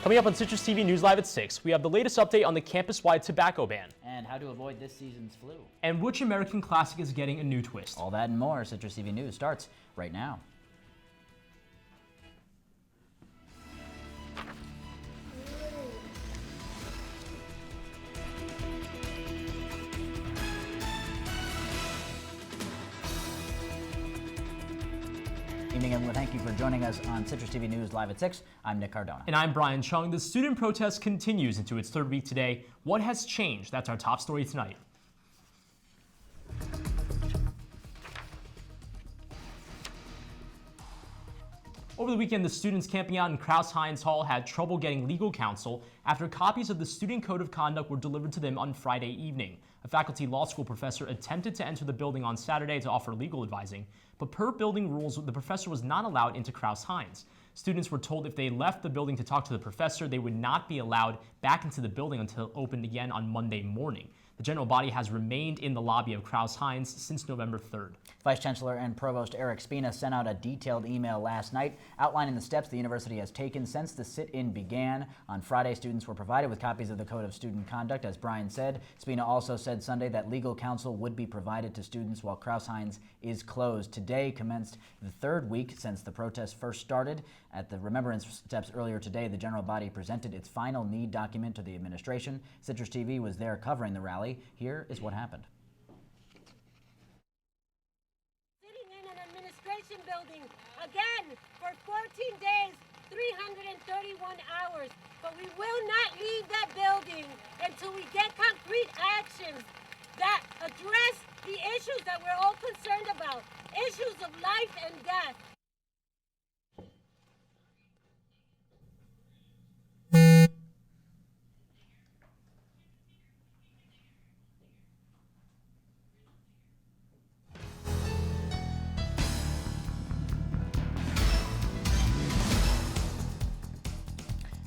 Coming up on Citrus TV News Live at 6, we have the latest update on the campus-wide tobacco ban. And how to avoid this season's flu. And which American classic is getting a new twist. All that and more. Citrus TV News starts right now. Evening, everyone. Thank you for joining us on Citrus TV News Live at 6. I'm Nick Cardona. And I'm Brian Chung. The student protest continues into its third week today. What has changed? That's our top story tonight. Over the weekend, the students camping out in Crousehinds Hall had trouble getting legal counsel after copies of the Student Code of Conduct were delivered to them on Friday evening. A faculty law school professor attempted to enter the building on Saturday to offer legal advising, but per building rules, the professor was not allowed into Crousehinds. Students were told if they left the building to talk to the professor, they would not be allowed back into the building until it opened again on Monday morning. The general body has remained in the lobby of Crousehinds since November 3rd. Vice Chancellor and Provost Eric Spina sent out a detailed email last night outlining the steps the university has taken since the sit-in began. On Friday, students were provided with copies of the Code of Student Conduct, as Brian said. Spina also said Sunday that legal counsel would be provided to students while Crousehinds is closed. Today commenced the third week since the protests first started. At the remembrance steps earlier today, the general body presented its final need document to the administration. Citrus TV was there covering the rally. Here is what happened. Sitting in an administration building again for 14 days, 331 hours, but we will not leave that building until we get concrete actions that address the issues that we're all concerned about, issues of life and death.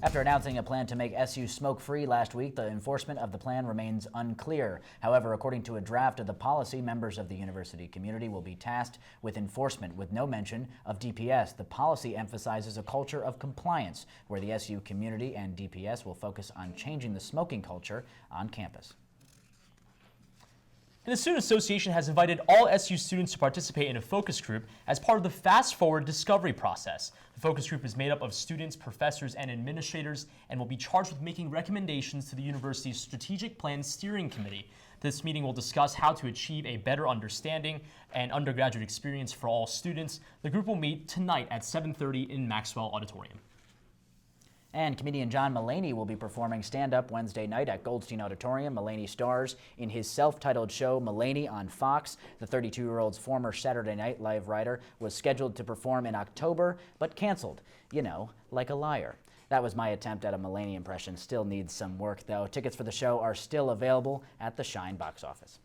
After announcing a plan to make SU smoke-free last week, the enforcement of the plan remains unclear. However, according to a draft of the policy, members of the university community will be tasked with enforcement with no mention of DPS. The policy emphasizes a culture of compliance, where the SU community and DPS will focus on changing the smoking culture on campus. And the Student Association has invited all SU students to participate in a focus group as part of the Fast Forward discovery process. The focus group is made up of students, professors, and administrators and will be charged with making recommendations to the university's Strategic Plan Steering Committee. This meeting will discuss how to achieve a better understanding and undergraduate experience for all students. The group will meet tonight at 7:30 in Maxwell Auditorium. And comedian John Mulaney will be performing stand-up Wednesday night at Goldstein Auditorium. Mulaney stars in his self-titled show, Mulaney on Fox. The 32-year-old's former Saturday Night Live writer was scheduled to perform in October, but canceled. You know, like a liar. That was my attempt at a Mulaney impression. Still needs some work, though. Tickets for the show are still available at the Shine box office.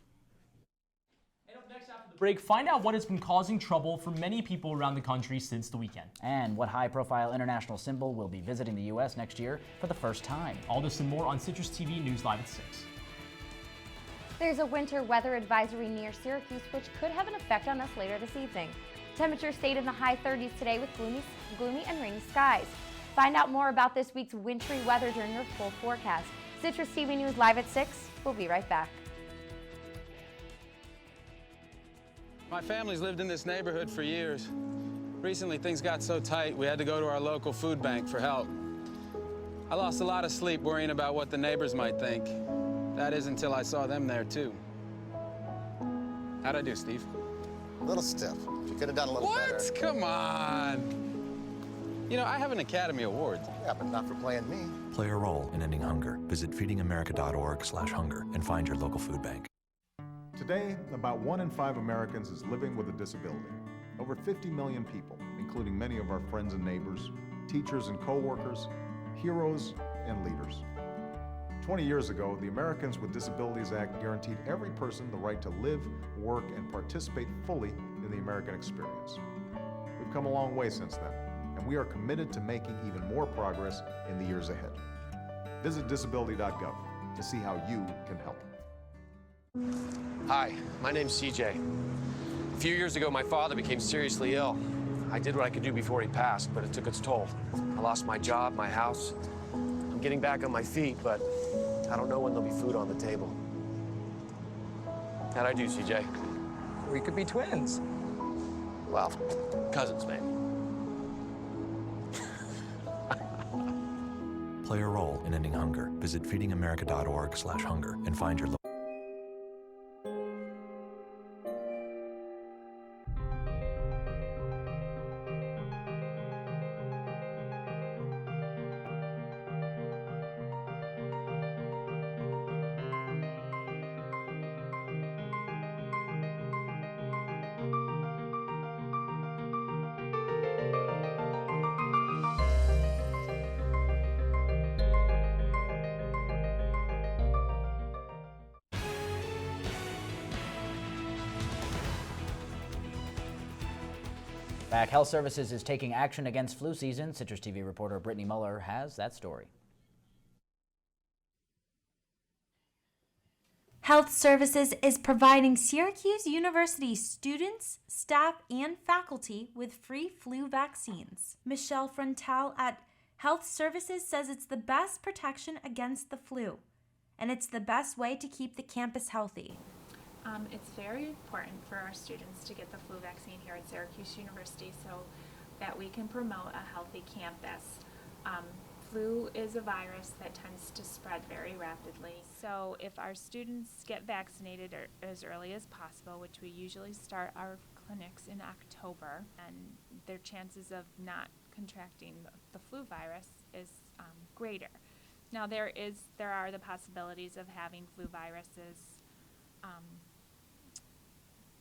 Break, find out what has been causing trouble for many people around the country since the weekend. And what high-profile international symbol will be visiting the U.S. next year for the first time. All this and more on Citrus TV News Live at 6. There's a winter weather advisory near Syracuse, which could have an effect on us later this evening. Temperatures stayed in the high 30s today with gloomy and rainy skies. Find out more about this week's wintry weather during your full forecast. Citrus TV News Live at 6. We'll be right back. My family's lived in this neighborhood for years. Recently, things got so tight, we had to go to our local food bank for help. I lost a lot of sleep worrying about what the neighbors might think. That is until I saw them there, too. How'd I do, Steve? A little stiff. You could have done a little better. What? Come on. You know, I have an Academy Award. Yeah, but not for playing me. Play a role in ending hunger. Visit feedingamerica.org/hunger and find your local food bank. Today, about 1 in 5 Americans is living with a disability. Over 50 million people, including many of our friends and neighbors, teachers and co-workers, heroes and leaders. 20 years ago, the Americans with Disabilities Act guaranteed every person the right to live, work, and participate fully in the American experience. We've come a long way since then, and we are committed to making even more progress in the years ahead. Visit disability.gov to see how you can help. Hi, my name's CJ. A few years ago, my father became seriously ill. I did what I could do before he passed, but it took its toll. I lost my job, my house, I'm getting back on my feet, but I don't know when there'll be food on the table. How'd I do, CJ? We could be twins. Well, cousins, maybe. Play a role in ending hunger. Visit feedingamerica.org/hunger and find your Back, Health Services is taking action against flu season. Citrus TV reporter Brittany Muller has that story. Health Services is providing Syracuse University students, staff, and faculty with free flu vaccines. Michelle Frontal at Health Services says it's the best protection against the flu, and it's the best way to keep the campus healthy. It's very important for our students to get the flu vaccine here at Syracuse University so that we can promote a healthy campus. Flu is a virus that tends to spread very rapidly. So if our students get vaccinated as early as possible, which we usually start our clinics in October, and their chances of not contracting the flu virus is greater. Now there are the possibilities of having flu viruses,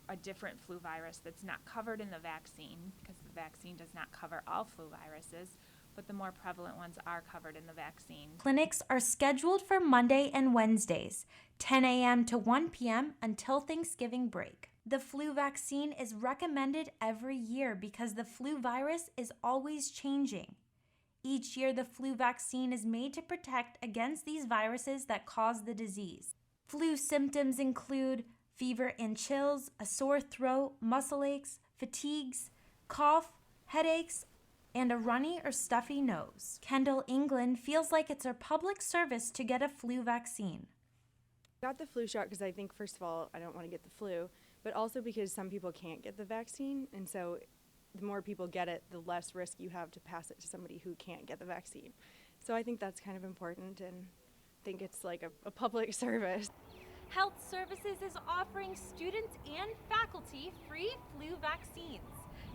a different flu virus that's not covered in the vaccine, because the vaccine does not cover all flu viruses, but the more prevalent ones are covered in the vaccine. Clinics are scheduled for Monday and Wednesdays, 10 a.m. to 1 p.m. until Thanksgiving break. The flu vaccine is recommended every year because the flu virus is always changing. Each year, the flu vaccine is made to protect against these viruses that cause the disease. Flu symptoms include fever and chills, a sore throat, muscle aches, fatigues, cough, headaches, and a runny or stuffy nose. Kendall England feels like it's her public service to get a flu vaccine. I got the flu shot because I think, first of all, I don't want to get the flu, but also because some people can't get the vaccine, and so the more people get it, the less risk you have to pass it to somebody who can't get the vaccine. So I think that's kind of important, and I think it's like a public service. Health Services is offering students and faculty free flu vaccines.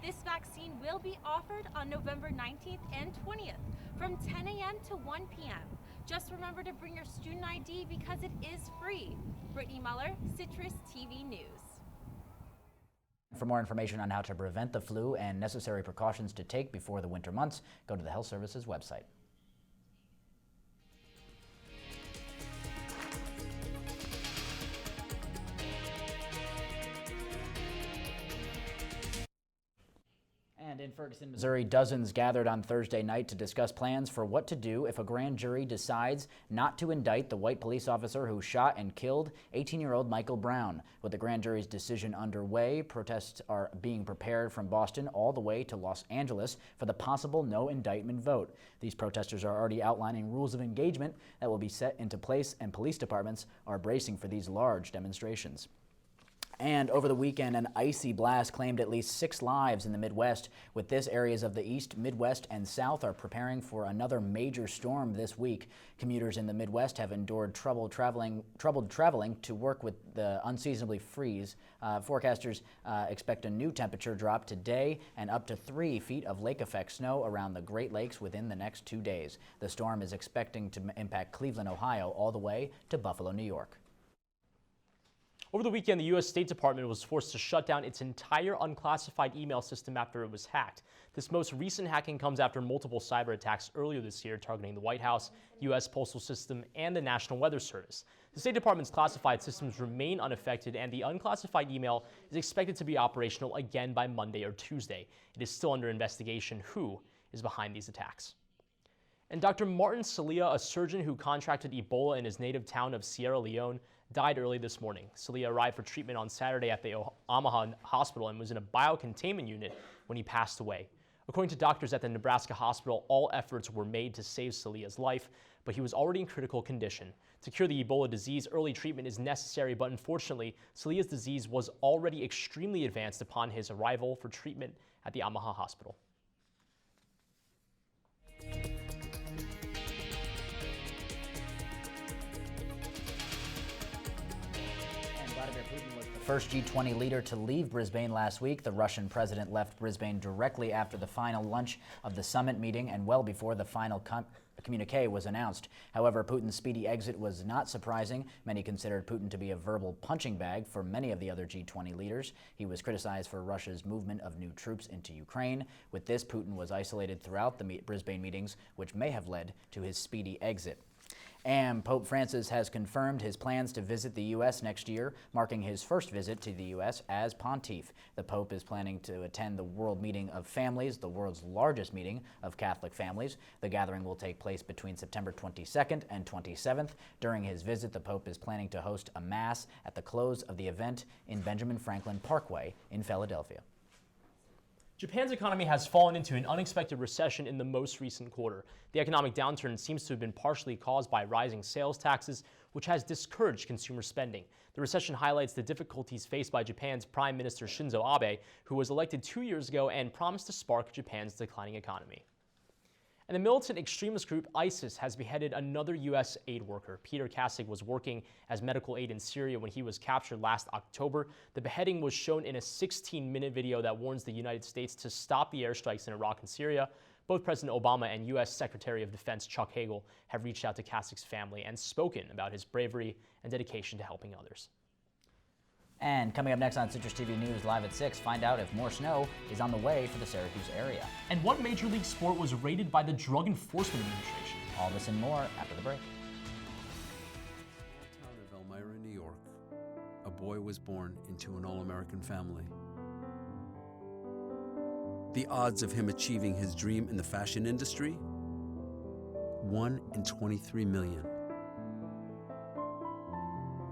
This vaccine will be offered on November 19th and 20th from 10 a.m. to 1 p.m. Just remember to bring your student ID because it is free. Brittany Muller, Citrus TV News. For more information on how to prevent the flu and necessary precautions to take before the winter months, go to the Health Services website. And in Ferguson, Missouri, dozens gathered on Thursday night to discuss plans for what to do if a grand jury decides not to indict the white police officer who shot and killed 18-year-old Michael Brown. With the grand jury's decision underway, protests are being prepared from Boston all the way to Los Angeles for the possible no indictment vote. These protesters are already outlining rules of engagement that will be set into place, and police departments are bracing for these large demonstrations. And over the weekend, an icy blast claimed at least 6 lives in the Midwest. With this, areas of the East, Midwest, and South are preparing for another major storm this week. Commuters in the Midwest have endured troubled traveling to work with the unseasonably freeze. Forecasters expect a new temperature drop today and up to 3 feet of lake effect snow around the Great Lakes within the next 2 days. The storm is expecting to impact Cleveland, Ohio, all the way to Buffalo, New York. Over the weekend, the U.S. State Department was forced to shut down its entire unclassified email system after it was hacked. This most recent hacking comes after multiple cyber attacks earlier this year targeting the White House, U.S. Postal System, and the National Weather Service. The State Department's classified systems remain unaffected, and the unclassified email is expected to be operational again by Monday or Tuesday. It is still under investigation who is behind these attacks. And Dr. Martin Celia, a surgeon who contracted Ebola in his native town of Sierra Leone, died early this morning. Celia arrived for treatment on Saturday at the Omaha Hospital and was in a biocontainment unit when he passed away. According to doctors at the Nebraska hospital, all efforts were made to save Salia's life, but he was already in critical condition. To cure the Ebola disease, early treatment is necessary, but unfortunately, Salia's disease was already extremely advanced upon his arrival for treatment at the Omaha hospital. Putin was the first G20 leader to leave Brisbane last week. The Russian president left Brisbane directly after the final lunch of the summit meeting and well before the final communique was announced. However, Putin's speedy exit was not surprising. Many considered Putin to be a verbal punching bag for many of the other G20 leaders. He was criticized for Russia's movement of new troops into Ukraine. With this, Putin was isolated throughout the Brisbane meetings, which may have led to his speedy exit. And Pope Francis has confirmed his plans to visit the U.S. next year, marking his first visit to the U.S. as pontiff. The Pope is planning to attend the World Meeting of Families, the world's largest meeting of Catholic families. The gathering will take place between September 22nd and 27th. During his visit, the Pope is planning to host a Mass at the close of the event in Benjamin Franklin Parkway in Philadelphia. Japan's economy has fallen into an unexpected recession in the most recent quarter. The economic downturn seems to have been partially caused by rising sales taxes, which has discouraged consumer spending. The recession highlights the difficulties faced by Japan's Prime Minister Shinzo Abe, who was elected 2 years ago and promised to spark Japan's declining economy. And the militant extremist group ISIS has beheaded another U.S. aid worker. Peter Kassig was working as medical aid in Syria when he was captured last October. The beheading was shown in a 16-minute video that warns the United States to stop the airstrikes in Iraq and Syria. Both President Obama and U.S. Secretary of Defense Chuck Hagel have reached out to Kassig's family and spoken about his bravery and dedication to helping others. And coming up next on Citrus TV News Live at 6, find out if more snow is on the way for the Syracuse area. And what Major League sport was raided by the Drug Enforcement Administration? All this and more after the break. Town of Elmira, New York, a boy was born into an all-American family. The odds of him achieving his dream in the fashion industry? 1 in 23 million.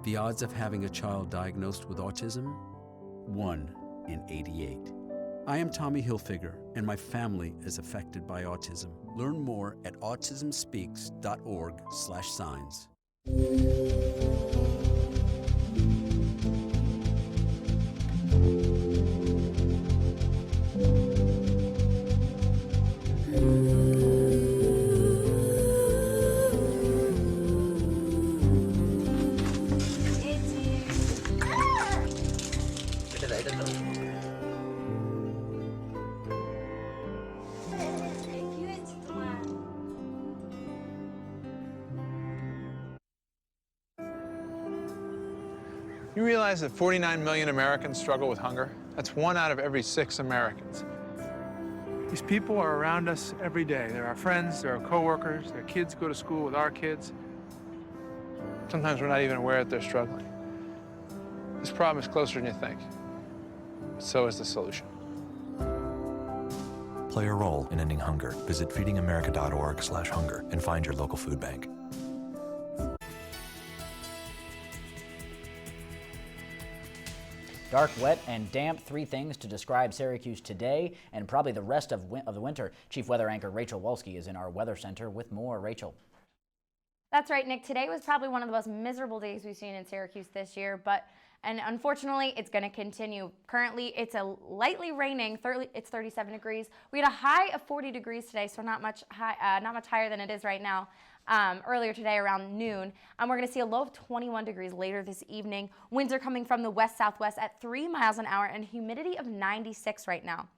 The odds of having a child diagnosed with autism? 1 in 88. I am Tommy Hilfiger, and my family is affected by autism. Learn more at autismspeaks.org/signs. You realize that 49 million Americans struggle with hunger? That's 1 out of every 6 Americans. These people are around us every day. They're our friends, they're our coworkers, their kids go to school with our kids. Sometimes we're not even aware that they're struggling. This problem is closer than you think. So is the solution. Play a role in ending hunger. Visit feedingamerica.org/hunger and find your local food bank. Dark, wet, and damp, 3 things to describe Syracuse today and probably the rest of the winter. Chief weather anchor Rachel Wolski is in our weather center with more. Rachel. That's right, Nick. Today was probably one of the most miserable days we've seen in Syracuse this year, and unfortunately, it's going to continue. Currently, it's lightly raining. It's 37 degrees. We had a high of 40 degrees today, so not much higher than it is right now. Earlier today around noon. We're going to see a low of 21 degrees later this evening. Winds are coming from the west-southwest at 3 miles an hour and humidity of 96 right now.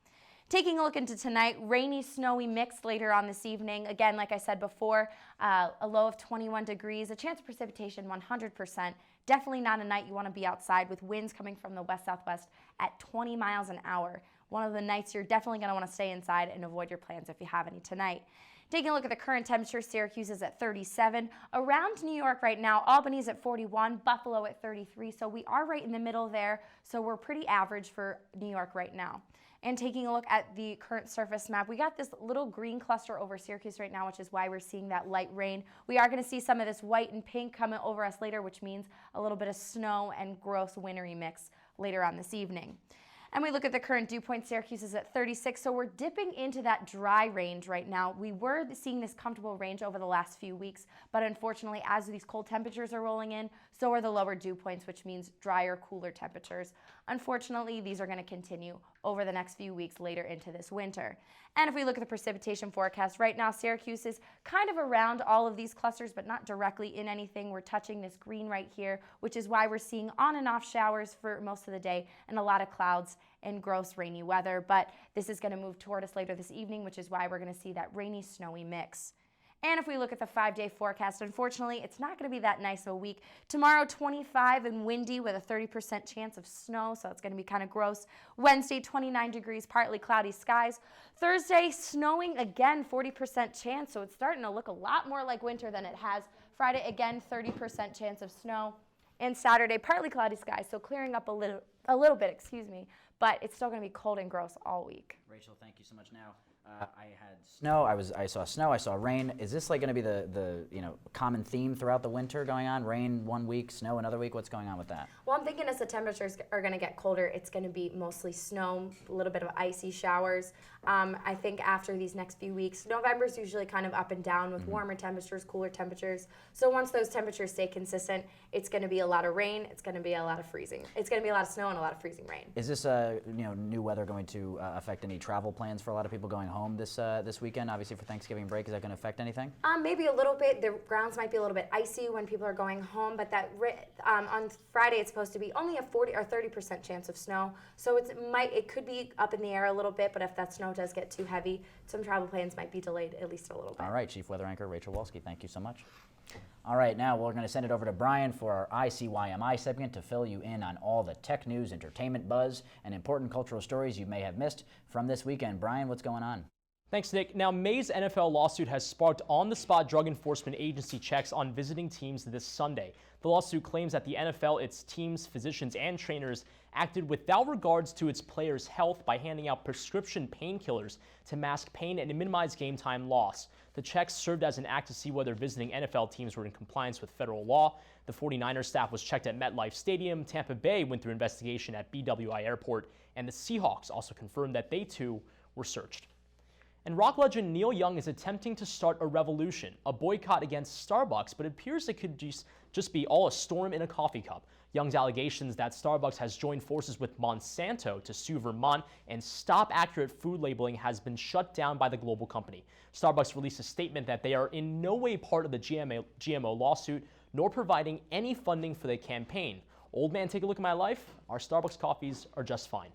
Taking a look into tonight, rainy, snowy mix later on this evening. Again, like I said before, a low of 21 degrees, a chance of precipitation 100%. Definitely not a night you want to be outside with winds coming from the west-southwest at 20 miles an hour. One of the nights you're definitely going to want to stay inside and avoid your plans if you have any tonight. Taking a look at the current temperature, Syracuse is at 37. Around New York right now, Albany's at 41, Buffalo at 33. So we are right in the middle there. So we're pretty average for New York right now. And taking a look at the current surface map, we got this little green cluster over Syracuse right now, which is why we're seeing that light rain. We are going to see some of this white and pink coming over us later, which means a little bit of snow and gross wintry mix later on this evening. And we look at the current dew point. Syracuse is at 36, so we're dipping into that dry range right now. We were seeing this comfortable range over the last few weeks, but unfortunately, as these cold temperatures are rolling in, so are the lower dew points, which means drier, cooler temperatures. Unfortunately, these are going to continue over the next few weeks later into this winter. And if we look at the precipitation forecast right now, Syracuse is kind of around all of these clusters, but not directly in anything. We're touching this green right here, which is why we're seeing on and off showers for most of the day and a lot of clouds and gross rainy weather. But this is going to move toward us later this evening, which is why we're going to see that rainy, snowy mix. And if we look at the 5-day forecast, unfortunately, it's not going to be that nice of a week. Tomorrow, 25 and windy with a 30% chance of snow, so it's going to be kind of gross. Wednesday, 29 degrees, partly cloudy skies. Thursday, snowing again, 40% chance, so it's starting to look a lot more like winter than it has. Friday, again, 30% chance of snow. And Saturday, partly cloudy skies, so clearing up a little bit, but it's still going to be cold and gross all week. Rachel, thank you so much. Now, I had snow. I saw snow. I saw rain. Is this like going to be the common theme throughout the winter going on? Rain one week, snow another week. What's going on with that? Well, I'm thinking as the temperatures are going to get colder, it's going to be mostly snow, a little bit of icy showers. I think after these next few weeks, November's usually kind of up and down with warmer temperatures, cooler temperatures. So once those temperatures stay consistent, it's going to be a lot of rain. It's going to be a lot of freezing. It's going to be a lot of snow and a lot of freezing rain. Is this new weather going to affect any travel plans for a lot of people going home this weekend? Obviously for Thanksgiving break, is that going to affect anything? Maybe a little bit. The grounds might be a little bit icy when people are going home, but that on Friday it's supposed to be only a 40 or 30% chance of snow. So it could be up in the air a little bit, but if that snow does get too heavy, some travel plans might be delayed at least a little bit. All right, Chief Weather Anchor Rachel Wolski, thank you so much. All right, now we're going to send it over to Brian for our ICYMI segment to fill you in on all the tech news, entertainment buzz, and important cultural stories you may have missed from this weekend. Brian, what's going on? Thanks, Nick. Now, May's NFL lawsuit has sparked on-the-spot Drug Enforcement Agency checks on visiting teams this Sunday. The lawsuit claims that the NFL, its teams, physicians, and trainers acted without regards to its players' health by handing out prescription painkillers to mask pain and minimize game time loss. The checks served as an act to see whether visiting NFL teams were in compliance with federal law. The 49ers staff was checked at MetLife Stadium. Tampa Bay went through investigation at BWI Airport, and the Seahawks also confirmed that they too were searched. And rock legend Neil Young is attempting to start a revolution, a boycott against Starbucks, but it appears it could just be all a storm in a coffee cup. Young's allegations that Starbucks has joined forces with Monsanto to sue Vermont and stop accurate food labeling has been shut down by the global company. Starbucks released a statement that they are in no way part of the GMO lawsuit, nor providing any funding for the campaign. Old man, take a look at my life. Our Starbucks coffees are just fine.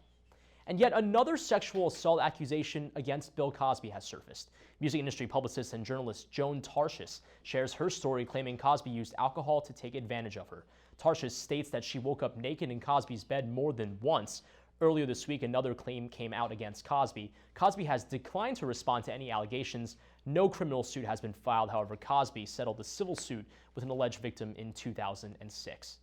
And yet another sexual assault accusation against Bill Cosby has surfaced. Music industry publicist and journalist Joan Tarshis shares her story claiming Cosby used alcohol to take advantage of her. Tarshis states that she woke up naked in Cosby's bed more than once. Earlier this week, another claim came out against Cosby. Cosby has declined to respond to any allegations. No criminal suit has been filed. However, Cosby settled a civil suit with an alleged victim in 2006.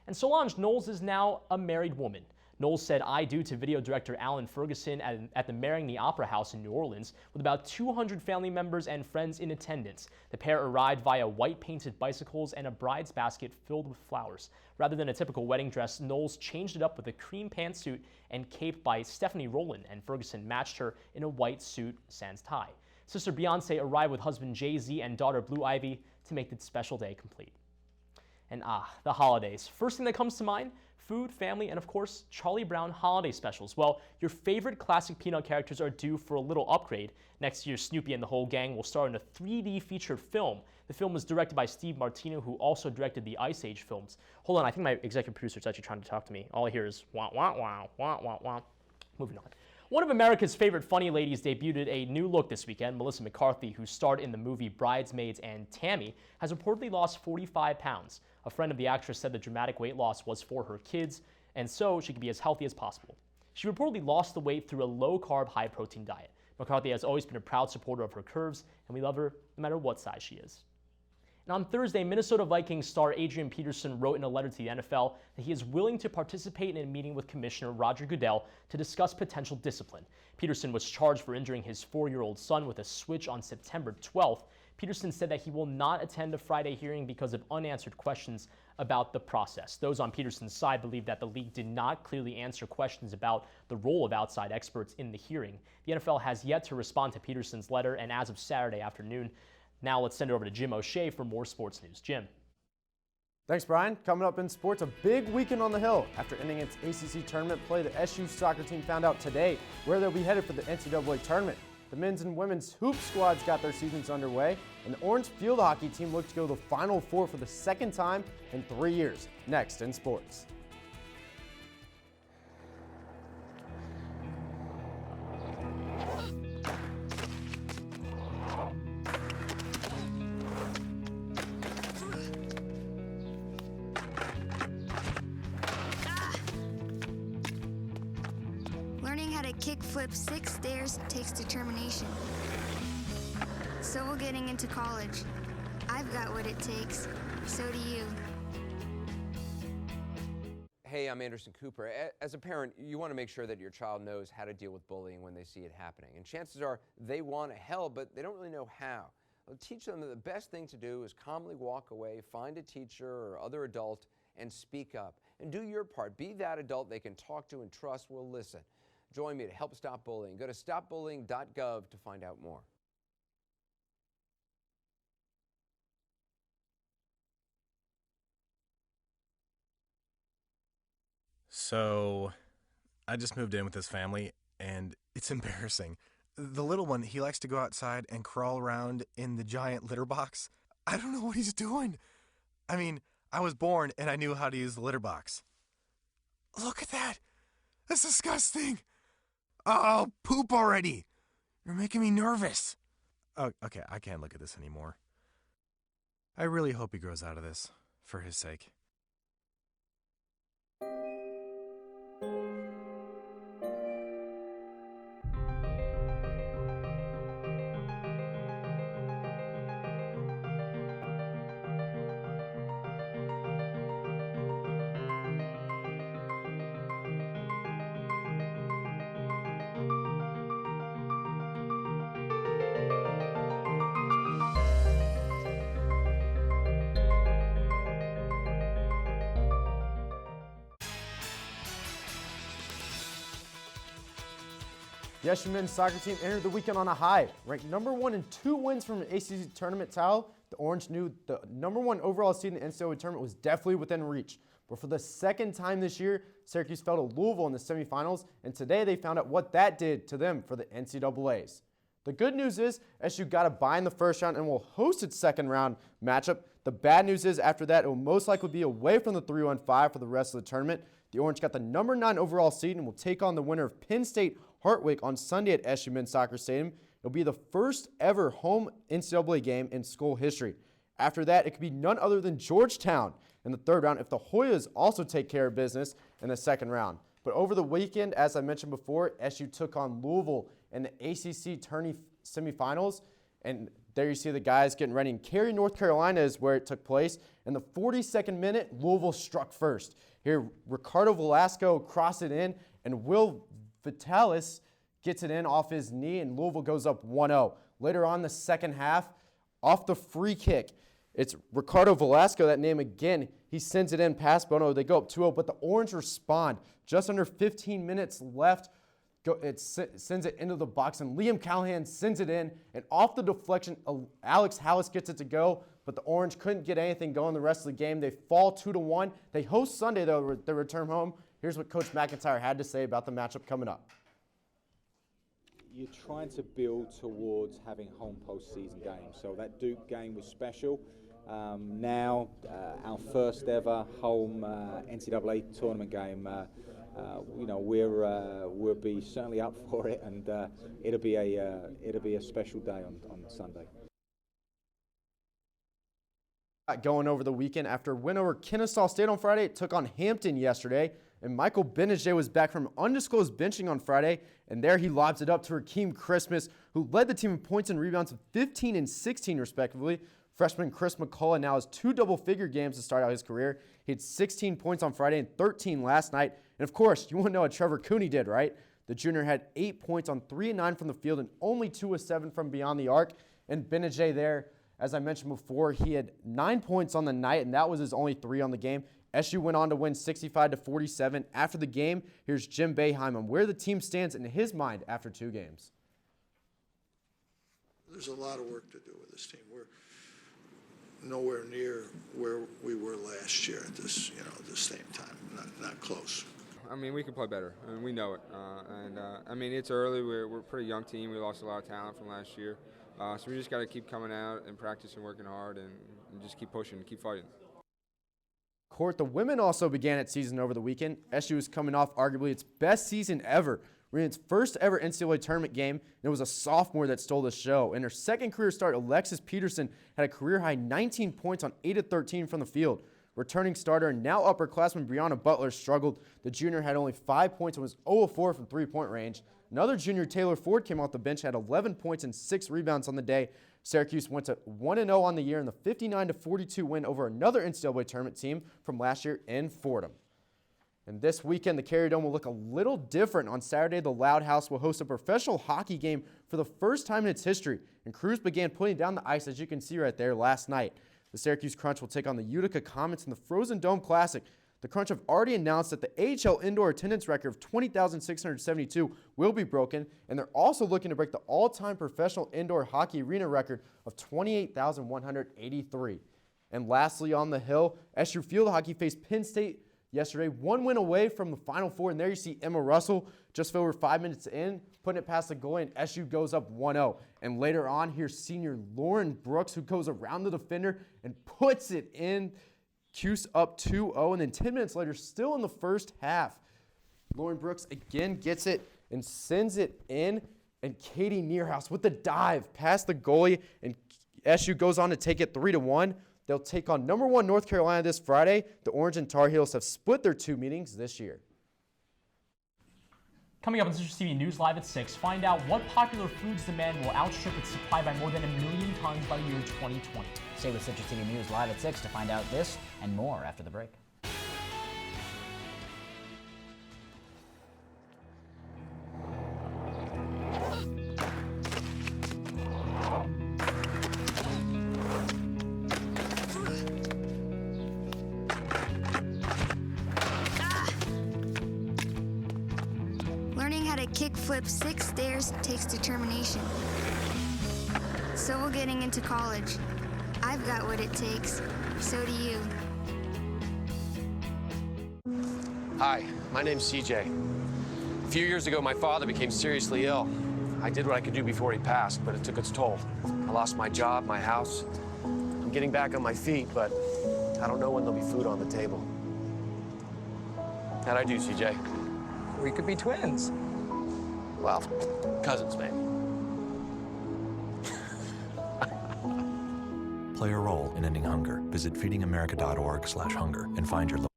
And Solange Knowles is now a married woman. Knowles said "I do" to video director Alan Ferguson at the Marrying the Opera House in New Orleans, with about 200 family members and friends in attendance. The pair arrived via white-painted bicycles and a bride's basket filled with flowers. Rather than a typical wedding dress, Knowles changed it up with a cream pantsuit and cape by Stephanie Rowland, and Ferguson matched her in a white suit sans tie. Sister Beyonce arrived with husband Jay-Z and daughter Blue Ivy to make the special day complete. And the holidays. First thing that comes to mind, food, family, and of course, Charlie Brown holiday specials. Well, your favorite classic Peanut characters are due for a little upgrade. Next year, Snoopy and the whole gang will star in a 3D featured film. The film was directed by Steve Martino, who also directed the Ice Age films. Hold on, I think my executive producer is actually trying to talk to me. All I hear is wah, wah, wah, wah, wah, wah. Moving on. One of America's favorite funny ladies debuted a new look this weekend. Melissa McCarthy, who starred in the movie Bridesmaids and Tammy, has reportedly lost 45 pounds. A friend of the actress said the dramatic weight loss was for her kids, and so she could be as healthy as possible. She reportedly lost the weight through a low-carb, high-protein diet. McCarthy has always been a proud supporter of her curves, and we love her no matter what size she is. And on Thursday, Minnesota Vikings star Adrian Peterson wrote in a letter to the NFL that he is willing to participate in a meeting with Commissioner Roger Goodell to discuss potential discipline. Peterson was charged for injuring his 4-year-old son with a switch on September 12th. Peterson said that he will not attend a Friday hearing because of unanswered questions about the process. Those on Peterson's side believe that the league did not clearly answer questions about the role of outside experts in the hearing. The NFL has yet to respond to Peterson's letter, and as of Saturday afternoon, now let's send it over to Jim O'Shea for more sports news. Jim. Thanks, Brian. Coming up in sports, a big weekend on the Hill. After ending its ACC tournament play, the SU soccer team found out today where they'll be headed for the NCAA tournament. The men's and women's hoop squads got their seasons underway, and the Orange field hockey team looked to go to the Final Four for the second time in 3 years. Next in sports. Learning how to kickflip 6 stairs takes determination. So will getting into college. I've got what it takes. So do you. Hey, I'm Anderson Cooper. As a parent, you want to make sure that your child knows how to deal with bullying when they see it happening. And chances are they want to help, but they don't really know how. Well, teach them that the best thing to do is calmly walk away, find a teacher or other adult, and speak up. And do your part. Be that adult they can talk to and trust will listen. Join me to help stop bullying. Go to stopbullying.gov to find out more. So, I just moved in with this family, and it's embarrassing. The little one, he likes to go outside and crawl around in the giant litter box. I don't know what he's doing. I mean, I was born and I knew how to use the litter box. Look at that. That's disgusting. Oh, poop already. You're making me nervous. Oh, okay, I can't look at this anymore. I really hope he grows out of this, for his sake. The SU men's soccer team entered the weekend on a high. Ranked #1 in 2 wins from an ACC tournament title, the Orange knew the #1 overall seed in the NCAA tournament was definitely within reach. But for the second time this year, Syracuse fell to Louisville in the semifinals, and today they found out what that did to them for the NCAAs. The good news is SU got a bye in the first round and will host its second round matchup. The bad news is after that, it will most likely be away from the 3-1-5 for the rest of the tournament. The Orange got the #9 overall seed and will take on the winner of Penn State Hartwick on Sunday at SU Men's Soccer Stadium. It'll be the first ever home NCAA game in school history. After that, it could be none other than Georgetown in the third round if the Hoyas also take care of business in the second round. But over the weekend, as I mentioned before, SU took on Louisville in the ACC tourney semifinals. And there you see the guys getting ready. In Cary, North Carolina is where it took place. In the 42nd minute, Louisville struck first. Here, Ricardo Velasco crossed it in, and Will Vitalis gets it in off his knee, and Louisville goes up 1-0. Later on the second half, off the free kick, it's Ricardo Velasco, that name again. He sends it in past Bono. They go up 2-0, but the Orange respond. Just under 15 minutes left. It sends it into the box, and Liam Callahan sends it in, and off the deflection, Alex Hallis gets it to go, but the Orange couldn't get anything going the rest of the game. They fall 2-1. They host Sunday, though, their return home. Here's what Coach McIntyre had to say about the matchup coming up. You're trying to build towards having home postseason games. So that Duke game was special. Now, our first ever home NCAA tournament game. We'll be certainly up for it, and it'll be a special day on Sunday. Going over the weekend after a win over Kennesaw State on Friday, it took on Hampton yesterday, and Michael Benajay was back from undisclosed benching on Friday, and there he lobs it up to Rakeem Christmas, who led the team in points and rebounds of 15 and 16 respectively. Freshman Chris McCullough now has 2 double-figure games to start out his career. He had 16 points on Friday and 13 last night. And of course, you want to know what Trevor Cooney did, right? The junior had 8 points on 3 and 9 from the field and only 2 of 7 from beyond the arc. And Benajay there As I mentioned before, he had 9 points on the night, and that was his only 3 on the game. SU went on to win 65-47. After the game, here's Jim Boeheim on where the team stands in his mind after 2 games. There's a lot of work to do with this team. We're nowhere near where we were last year at this, the same time. Not close. I mean, we can play better. I mean, we know it. I mean, it's early. We're a pretty young team. We lost a lot of talent from last year. So we just got to keep coming out and practicing, working hard, and just keep pushing, keep fighting. Court, the women also began its season over the weekend. SU is coming off arguably its best season ever. We're in its first ever NCAA tournament game, and it was a sophomore that stole the show. In her second career start, Alexis Peterson had a career-high 19 points on 8 of 13 from the field. Returning starter and now upperclassman Brianna Butler struggled. The junior had only 5 points and was 0 of 4 from three-point range. Another junior, Taylor Ford, came off the bench, had 11 points and 6 rebounds on the day. Syracuse went to 1-0 on the year in the 59-42 win over another NCAA tournament team from last year in Fordham. And this weekend, the Carrier Dome will look a little different. On Saturday, the Loud House will host a professional hockey game for the first time in its history. And crews began putting down the ice, as you can see right there, last night. The Syracuse Crunch will take on the Utica Comets in the Frozen Dome Classic. The Crunch have already announced that the AHL indoor attendance record of 20,672 will be broken, and they're also looking to break the all-time professional indoor hockey arena record of 28,183. And lastly, on the Hill, SU Field Hockey faced Penn State yesterday, 1 win away from the Final Four, and there you see Emma Russell just over 5 minutes in, putting it past the goalie, and SU goes up 1-0. And later on, here's senior Lauren Brooks, who goes around the defender and puts it in. Cuse up 2-0, and then 10 minutes later, still in the first half, Lauren Brooks again gets it and sends it in, and Katie Nearhouse with the dive past the goalie, and SU goes on to take it 3-1. They'll take on number 1 North Carolina this Friday. The Orange and Tar Heels have split their 2 meetings this year. Coming up on CitrusTV News Live at 6, find out what popular foods demand will outstrip its supply by more than 1 million tons by the year 2020. Stay with CitrusTV News Live at 6 to find out this and more after the break. Learning how to kickflip 6 stairs takes determination. So will getting into college. I've got what it takes. So do you. Hi, my name's CJ. A few years ago, my father became seriously ill. I did what I could do before he passed, but it took its toll. I lost my job, my house. I'm getting back on my feet, but I don't know when there'll be food on the table. How'd I do, CJ? We could be twins. Well, cousins, maybe. Play a role in ending hunger. Visit feedingamerica.org/hunger and find your local.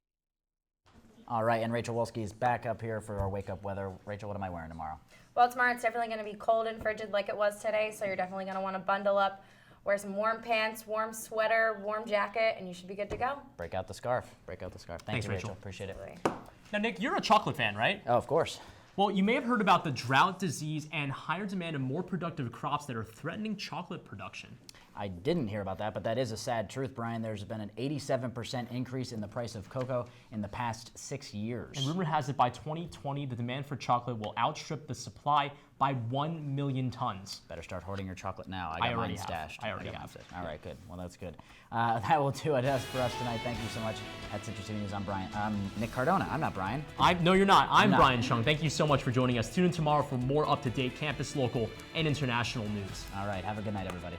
All right, and Rachel Wolski is back up here for our wake-up weather. Rachel, what am I wearing tomorrow? Well, tomorrow it's definitely going to be cold and frigid like it was today, so you're definitely going to want to bundle up, wear some warm pants, warm sweater, warm jacket, and you should be good to go. Break out the scarf. Break out the scarf. Thanks, Rachel. Appreciate it. Now, Nick, you're a chocolate fan, right? Oh, of course. Well, you may have heard about the drought, disease, and higher demand of more productive crops that are threatening chocolate production. I didn't hear about that, but that is a sad truth, Brian. There's been an 87% increase in the price of cocoa in the past 6 years. And rumor has it by 2020, the demand for chocolate will outstrip the supply by 1 million tons. Better start hoarding your chocolate now. I got mine stashed. I already have it. All right, good. Well, that's good. That will do it for us tonight. Thank you so much. At CitrusTV News, I'm Nick Cardona. I'm not Brian. No, you're not. I'm Brian Chung. Thank you so much for joining us. Tune in tomorrow for more up-to-date campus, local, and international news. All right. Have a good night, everybody.